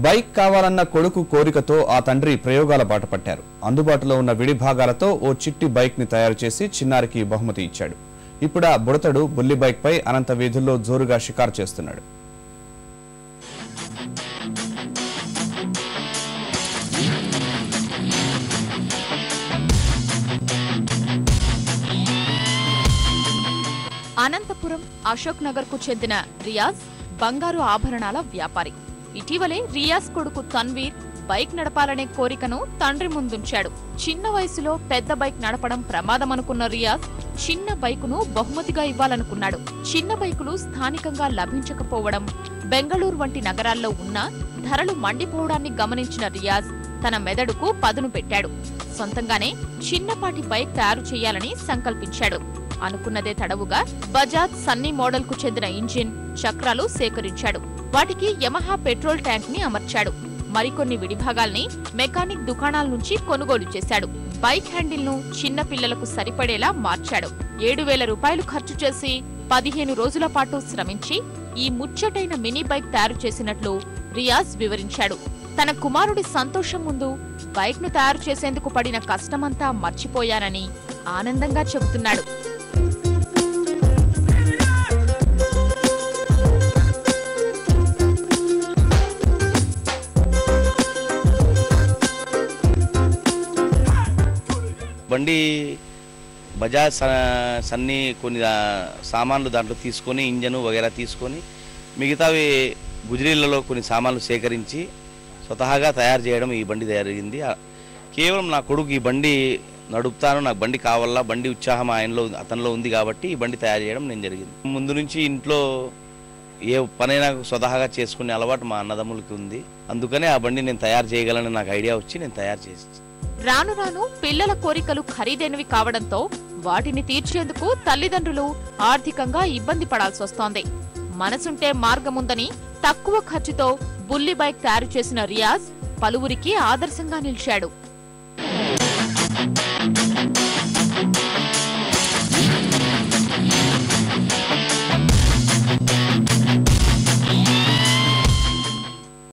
Bike కావాలన్న కొడుకు కోరికతో ఆ తండ్రి ప్రయోగాల బాట పట్టారు. అందుబాటులో ఉన్న విడి భాగాలతో ఓ చిట్టి బైక్ ని తయారు చేసి చిన్నారికి బహుమతి ఇచ్చాడు. ఇప్పుడు ఆ బుడతడు బుల్లి బైక్ పై అనంత వీధుల్లో జోరుగా షికారు చేస్తున్నాడు. అనంతపురం అశోక్ నగర్ కు చెందిన రియాజ్ బంగారు ఆభరణాల వ్యాపారి. ఇటీవలే రియాజ్ కొడుకు తన్వీర్ బైక్ నడపాలనే కోరికను తండ్రి ముందుంచాడు. చిన్న వయసులో పెద్ద బైక్ నడపడం ప్రమాదమనుకున్న రియాజ్ చిన్న బైకును బహుమతిగా ఇవ్వాలనుకున్నాడు. చిన్న బైకులు స్థానికంగా లభించకపోవడం, బెంగళూరు వంటి నగరాల్లో ఉన్న ధరలు మండిపోవడాన్ని గమనించిన రియాజ్ తన మెదడుకు పదును పెట్టాడు. సొంతంగానే చిన్నపాటి బైక్ తయారు చేయాలని సంకల్పించాడు. అనుకున్నదే తడవుగా బజాజ్ సన్నీ మోడల్ కు చెందిన ఇంజిన్, చక్రాలు సేకరించాడు. వాటికి యమహా పెట్రోల్ ట్యాంక్ ని అమర్చాడు. మరికొన్ని విడిభాగాల్ని మెకానిక్ దుకాణాల నుంచి కొనుగోలు చేశాడు. బైక్ హ్యాండిల్ ను చిన్న పిల్లలకు సరిపడేలా మార్చాడు. 7,000 రూపాయలు ఖర్చు చేసి 15 రోజుల పాటు శ్రమించి ఈ ముచ్చటైన మినీ బైక్ తయారు చేసినట్లు రియాజ్ వివరించాడు. తన కుమారుడి సంతోషం ముందు బైక్ ను తయారు చేసేందుకు పడిన కష్టమంతా మర్చిపోయానని ఆనందంగా చెబుతున్నాడు. బండి బజాజ్ సన్నీ కొన్ని సామాన్లు దాంట్లో తీసుకొని ఇంజను వగేరా తీసుకొని మిగతావి గుజరీలలో కొన్ని సామాన్లు సేకరించి స్వతహాగా తయారు చేయడం ఈ బండి జరిగింది. కేవలం నా కొడుకు ఈ బండి నడుపుతాను, నాకు బండి కావాలా, బండి ఉత్సాహం అతనిలో ఉంది కాబట్టి ఈ బండి తయారు చేయడం నేను జరిగింది. ముందు నుంచి ఇంట్లో ఏ పనైనా స్వతహాగా చేసుకునే అలవాటు మా అన్నదమ్ములకి ఉంది. అందుకనే ఆ బండి నేను తయారు చేయగలని నాకు ఐడియా వచ్చి నేను తయారు చేసి. రాను రాను పిల్లల కోరికలు ఖరీదైనవి కావడంతో వాటిని తీర్చేందుకు తల్లిదండ్రులు ఆర్థికంగా ఇబ్బంది పడాల్సి వస్తోంది. మనసుంటే మార్గముందని తక్కువ ఖర్చుతో బుల్లి బైక్ తయారు చేసిన రియాజ్ పలువురికి ఆదర్శంగా నిలిచాడు.